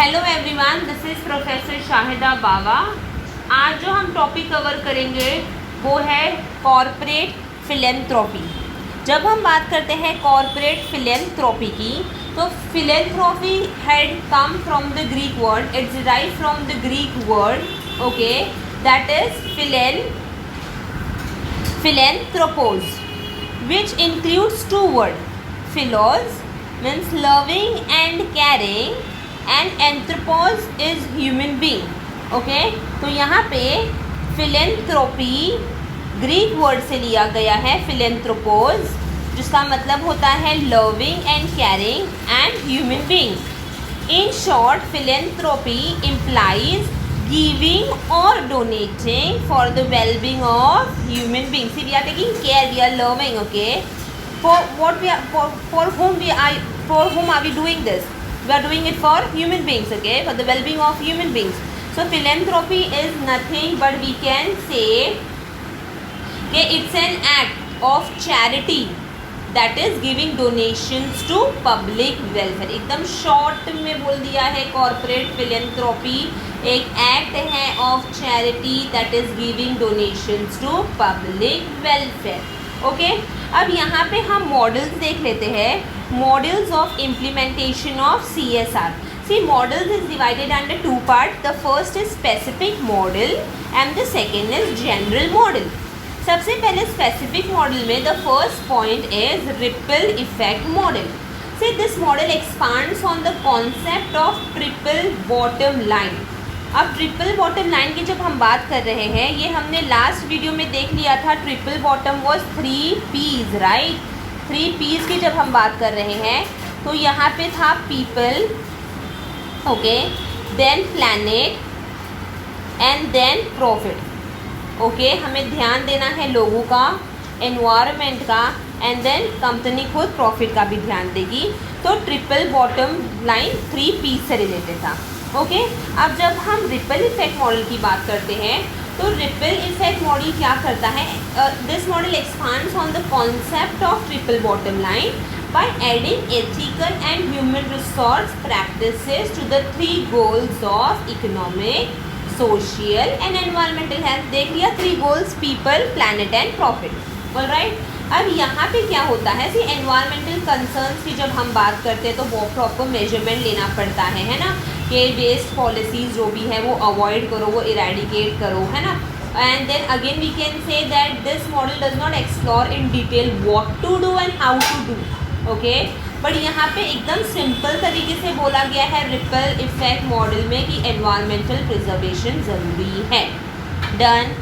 Hello everyone, this is professor Shahida Bawa. आज जो हम टॉपिक कवर करेंगे वो है कॉरपोरेट फिलेंथ्रोपी। जब हम बात करते हैं कॉरपोरेट फिलेंथ्रोपी की, तो philanthropy had come from the Greek word, it's derived from the Greek word okay, that is philanthropos, which includes two words. Philos means loving and caring, and anthropos is human being. Okay, तो यहाँ पे philanthropy Greek word से लिया गया है philanthropos, जिसका मतलब होता है loving and caring and human being. In short, philanthropy implies giving or donating for the well-being of human beings. See, we are taking care, we are loving, okay. For whom are we doing this? We are doing it for human beings, okay, for the well-being of human beings. So philanthropy is nothing but we can say that it's an act of charity, that is giving donations to public welfare. एकदम short में बोल दिया है, corporate philanthropy एक act है of charity that is giving donations to public welfare. Okay, अब यहाँ पे हम मॉडल्स देख लेते हैं, models of implementation of CSR. See, models is divided under two parts. The first is specific model and the second is general model. सबसे पहले specific model में the first point is ripple effect model. So this model expands on the concept of triple bottom line. अब triple bottom line की जब हम बात कर रहे हैं, ये हमने लास्ट वीडियो में देख लिया था. Triple bottom was 3 P's, right. 3 P's की जब हम बात कर रहे हैं तो यहाँ पे था people, okay, then planet and then profit. Okay, हमें ध्यान देना है लोगों का, एनवायरनमेंट का, एंड देन कंपनी खुद प्रॉफिट का भी ध्यान देगी. तो ट्रिपल बॉटम लाइन 3 P से रिलेटेड था. ओके, अब जब हम रिपल इफेक्ट मॉडल की बात करते हैं तो रिपल इफेक्ट मॉडल क्या करता है, this model expands on the concept of triple bottom line by adding ethical and human resource practices to the 3 goals of economic, social and environmental health. देख लिया 3 goals, people, planet and profit. Alright, अब यहाँ पे क्या होता है, सी environmental concerns की जब हम बात करते हैं तो वो प्रॉपर मेजरमेंट लेना पड़ता है ना, कि वेस्ट पॉलिसीज़ जो भी है वो अवॉइड करो, वो इरेडिकेट करो, है ना. And then again we can say that this model does not explore in detail what to do and how to do. Okay, but यहाँ पे एकदम सिंपल तरीके से बोला गया है रिपल इफेक्ट मॉडल में कि एनवायरमेंटल प्रिजर्वेशन ज़रूरी है. Done.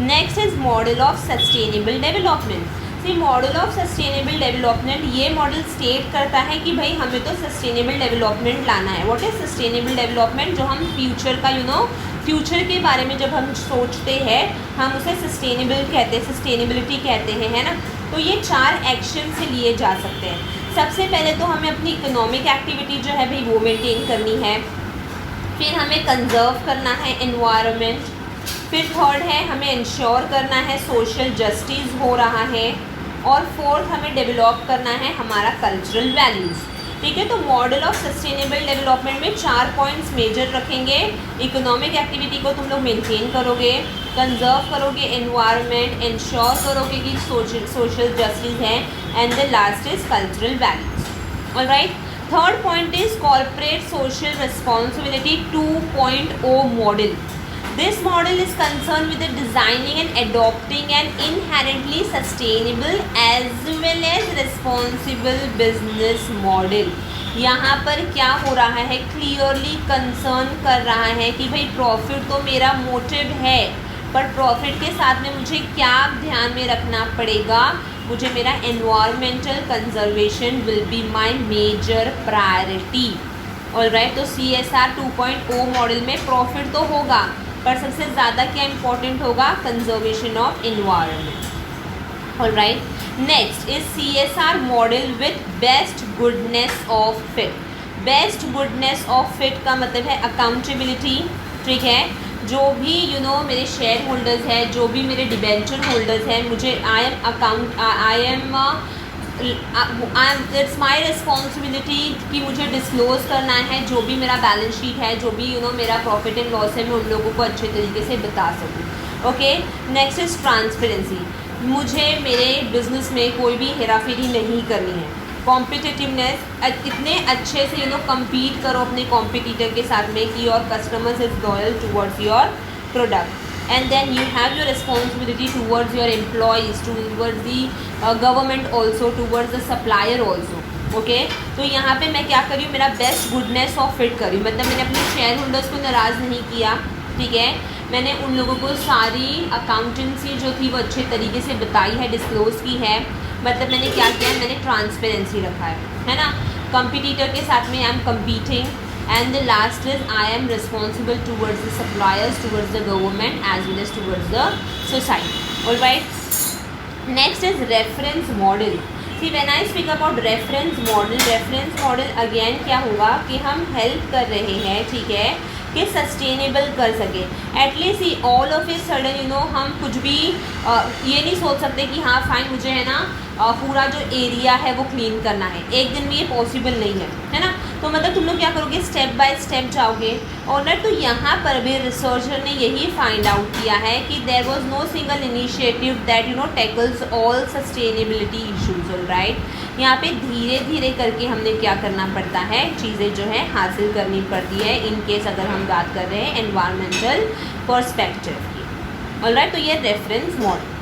Next is model of sustainable development. See model of sustainable development, ये मॉडल स्टेट करता है कि भाई हमें तो सस्टेनेबल डेवलपमेंट लाना है. व्हाट इज सस्टेनेबल डेवलपमेंट, जो हम फ्यूचर का फ्यूचर के बारे में जब हम सोचते हैं हम उसे सस्टेनेबल कहते हैं, सस्टेनेबिलिटी कहते हैं, है ना. तो ये 4 एक्शन से लिए जा सकते हैं. सबसे पहले तो हमें अपनी इकोनॉमिक एक्टिविटी जो है भाई वो मेंटेन करनी है, फिर हमें कंजर्व करना है एनवायरनमेंट, फिर थर्ड है हमें इंश्योर करना है सोशल जस्टिस हो रहा है, और फोर्थ हमें डेवलप करना है हमारा कल्चरल वैल्यूज़. ठीक है, तो मॉडल ऑफ सस्टेनेबल डेवलपमेंट में 4 पॉइंट्स मेजर रखेंगे. इकोनॉमिक एक्टिविटी को तुम लोग मेंटेन करोगे, कंजर्व करोगे एनवायरनमेंट, इंश्योर करोगे कि सोशल जस्टिस है, and the last is cultural values. Alright, third point is corporate social responsibility 2.0 model. This model is concerned with the designing and adopting an inherently sustainable as well as responsible business model. यहाँ पर क्या हो रहा है, clearly concern कर रहा है कि भाई प्रॉफिट तो मेरा मोटिव है, पर प्रॉफिट के साथ में मुझे क्या ध्यान में रखना पड़ेगा, मुझे मेरा environmental conservation will be my major priority. Alright, तो CSR 2.0 मॉडल में प्रॉफिट तो होगा, पर सबसे ज़्यादा क्या इंपॉर्टेंट होगा, conservation of environment. Alright, next is CSR model with best goodness of fit. Best goodness of fit का मतलब है अकाउंटेबिलिटी. ठीक है, जो भी मेरे शेयर होल्डर्स हैं, जो भी मेरे डिबेंचर होल्डर्स हैं, मुझे I am it's my responsibility कि मुझे डिस्क्लोज करना है जो भी मेरा बैलेंस शीट है, जो भी मेरा प्रॉफिट एंड लॉस है, मैं उन लोगों को अच्छे तरीके से बता सकूँ। Okay, next is transparency. मुझे मेरे बिजनेस में कोई भी हेराफेरी नहीं करनी है। कॉम्पिटिटिवनेस, इतने अच्छे से कम्पीट करो अपने कॉम्पिटिटर के साथ में कि your customers is loyal towards your product. And then you have your responsibility towards your employees, towards the government also, towards the supplier also. Okay, तो यहाँ पे मैं क्या करी हूँ, मेरा बेस्ट गुडनेस ऑफ फिट करी, मतलब मैंने अपने शेयर होल्डर्स को नाराज़ नहीं किया, ठीक है। मैंने उन लोगों को सारी अकाउंटेंसी जो थी वो अच्छे तरीके से बताई है, डिस्क्लोज की है, मतलब मैंने क्या किया है, मैंने ट्रांसपेरेंसी रखा है ना। कंपटीटर के साथ में I am competing, and the last is I am responsible towards the suppliers, towards the government as well as towards the society. All right, next is reference model. See, when I speak about reference model again क्या होगा कि हम help कर रहे हैं, ठीक है, कि सस्टेनेबल कर सके। At least all of a sudden हम कुछ भी ये नहीं सोच सकते कि हाँ फाइन मुझे है ना पूरा जो एरिया है वो क्लीन करना है, एक दिन में ये पॉसिबल नहीं है ना। तो मतलब तुम लोग क्या करोगे, स्टेप बाय स्टेप जाओगे। और तो यहाँ पर भी रिसर्चर ने यही फाइंड आउट किया है कि there was no single initiative that tackles all sustainability issues. All right, यहाँ पे धीरे धीरे करके हमने क्या करना पड़ता है, चीज़ें जो है हासिल करनी पड़ती है, इन केस अगर हम बात कर रहे हैं एनवायरमेंटल पर्सपेक्टिव की। ऑल राइट, तो ये reference model.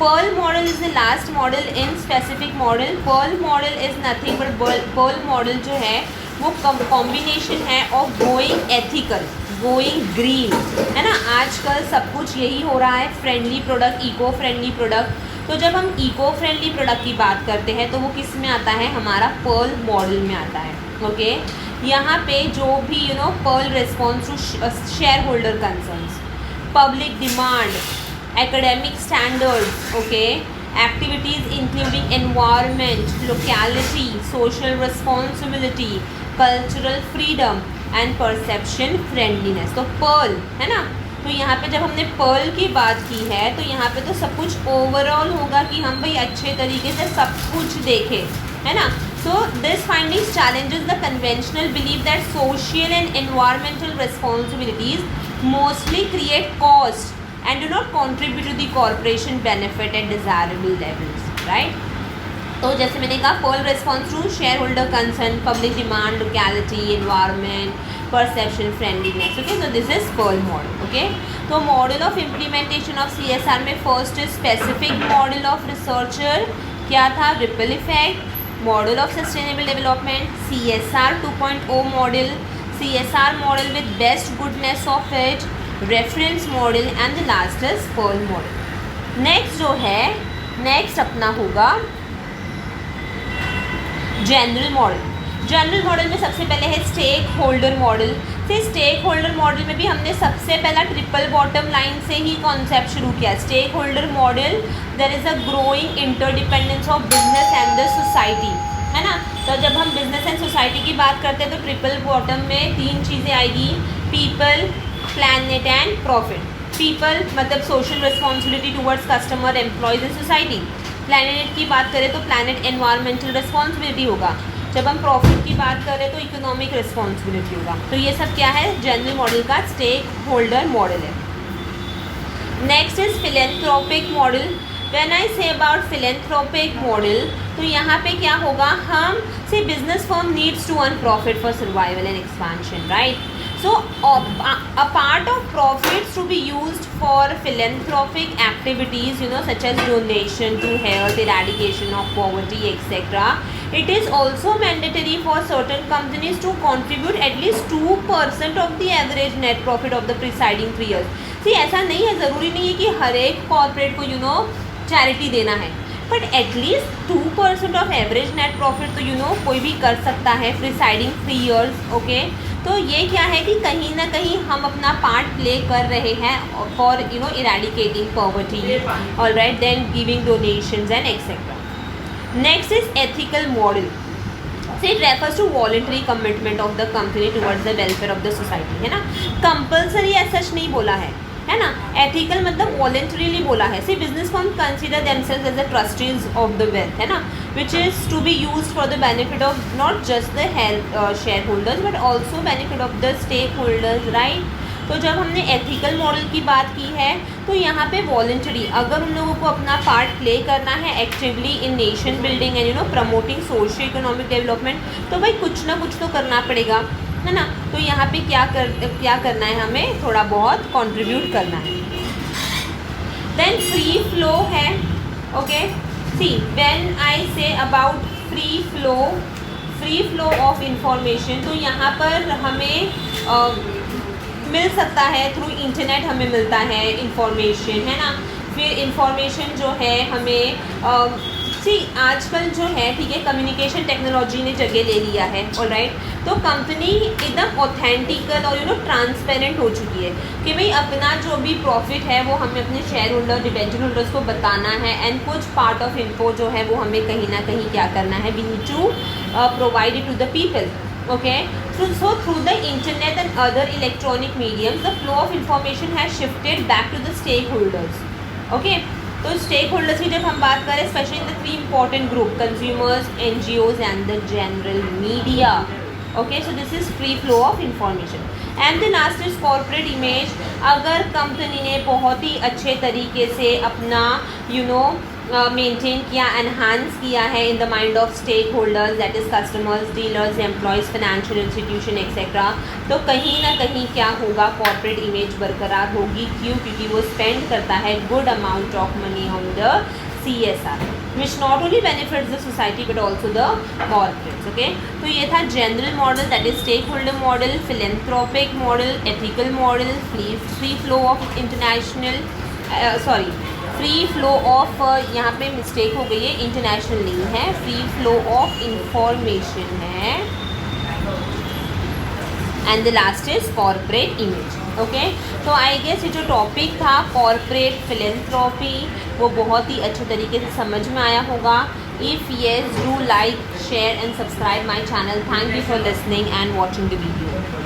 Pearl model is the last model in specific model. Pearl model is nothing but pearl model जो है वो कॉम्बिनेशन है of going ethical, going green, है ना। आजकल सब कुछ यही हो रहा है, friendly product, eco friendly product. तो जब हम इको फ्रेंडली प्रोडक्ट की बात करते हैं तो वो किस में आता है, हमारा पर्ल मॉडल में आता है। ओके, यहाँ पे जो भी pearl response to shareholder concerns, public demand, academic standards, okay, activities including environment, locality, social responsibility, cultural freedom and perception friendliness। तो पर्ल है ना, तो यहाँ पे जब हमने पर्ल की बात की है तो यहाँ पे तो सब कुछ ओवरऑल होगा कि हम भाई अच्छे तरीके से सब कुछ देखें, है ना। So this findings challenges the conventional belief that social and environmental responsibilities mostly create cost and do not contribute to the corporation benefit at desirable levels, right? तो जैसे मैंने कहा, pearl response to shareholder concern, public demand, locality, environment, perception, friendliness. Okay, तो this is pearl model. Okay, तो model of implementation of CSR में first is specific model of researcher, क्या था, ripple effect. Model of sustainable development, CSR 2.0 model, CSR model with best goodness of it, reference model and the last is pearl model. Next जो है, next अपना होगा general model. General model में सबसे पहले है स्टेक होल्डर मॉडल। से stake holder model में भी हमने सबसे पहला ट्रिपल बॉटम लाइन से ही कॉन्सेप्ट शुरू किया। Stakeholder model, there is a growing interdependence of business and the society, है ना। तो जब हम बिजनेस एंड सोसाइटी की बात करते हैं तो ट्रिपल बॉटम में 3 चीज़ें आएगी, people, planet and profit. People मतलब social responsibility towards customer, employees and society. Planet की बात करें तो प्लैनेट एनवायरमेंटल रिस्पॉन्सिबिलिटी होगा। जब हम प्रॉफिट की बात करें तो इकोनॉमिक रिस्पॉन्सिबिलिटी होगा। तो ये सब क्या है, जनरल मॉडल का स्टेक होल्डर मॉडल है। Next is philanthropic model. When I say about philanthropic model, तो यहाँ पे क्या होगा, हम से business firm needs to earn profit for survival and expansion, right. So a part of profits to be used for philanthropic activities, such as donation to health, eradication of poverty, etc. It is also mandatory for certain companies to contribute at least 2% of the average net profit of the preceding 3 years. See, ऐसा नहीं है, ज़रूरी नहीं है कि हर एक corporate को charity देना है, but at least 2% of average net profit तो कोई भी कर सकता है प्रिसाइडिंग 3 years। ओके, तो ये क्या है कि कहीं ना कहीं हम अपना पार्ट प्ले कर रहे हैं for eradicating poverty, alright, then giving donations and etcetera. Next is ethical model. So it refers to voluntary commitment of the company towards the welfare of the society, है ना। कंपल्सरी एज सच नहीं बोला है, है ना। Ethical मतलब voluntarily बोला है। See business firm consider themselves as the trustees of the wealth, है ना, which is to be used for the benefit of not just the shareholders but also benefit of the stakeholders, right. तो जब हमने ethical model की बात की है तो यहाँ पे वॉलेंटरी, अगर उन लोगों को अपना पार्ट प्ले करना है actively in nation building and promoting socio economic development, तो भाई कुछ ना कुछ तो करना पड़ेगा, है ना। तो यहाँ पे क्या करना है, हमें थोड़ा बहुत कंट्रीब्यूट करना है। देन फ्री फ्लो है, okay. See when I say about free flow of information, तो यहाँ पर हमें मिल सकता है थ्रू इंटरनेट, हमें मिलता है इंफॉर्मेशन, है ना। फिर इंफॉर्मेशन जो है हमें आजकल जो है, ठीक है, कम्युनिकेशन टेक्नोलॉजी ने जगह ले लिया है, ऑलराइट। तो कंपनी एकदम ऑथेंटिकल और ट्रांसपेरेंट हो चुकी है कि भाई अपना जो भी प्रॉफिट है वो हमें अपने शेयर होल्डर डिबेंचर होल्डर्स को बताना है, एंड कुछ पार्ट ऑफ इन्फो जो है वो हमें कहीं ना कहीं क्या करना है, we need to provide it to the people, okay. So through the internet and other electronic mediums, the flow of information has shifted back to the stakeholders, okay. तो स्टेक होल्डर्स की जब हम बात करें, specially in the 3 important group, consumers, NGOs and the general media, okay. So this is free flow of information. And the last is corporate image. अगर company ने बहुत ही अच्छे तरीके से अपना मेंटेन किया, एनहांस किया है in the mind of stakeholders, that is customers, dealers, employees, financial institution etcetera, तो कहीं ना कहीं क्या होगा, कॉर्पोरेट इमेज बरकरार होगी। क्यों? क्योंकि वो स्पेंड करता है good amount of money on the CSR, which not only benefits the society but also the corporates, okay. तो ये था general model, that is stakeholder model, philanthropic model, ethical model, free flow of international, free flow of, यहाँ पे mistake हो गई है, international नहीं है, फ्री फ्लो ऑफ इंफॉर्मेशन है, and the last is corporate image, okay. तो I guess ये जो टॉपिक था कॉर्पोरेट फिलेंथ्रोपी वो बहुत ही अच्छे तरीके से समझ में आया होगा। If yes, do like, share and subscribe my channel. Thank you for listening and watching the video.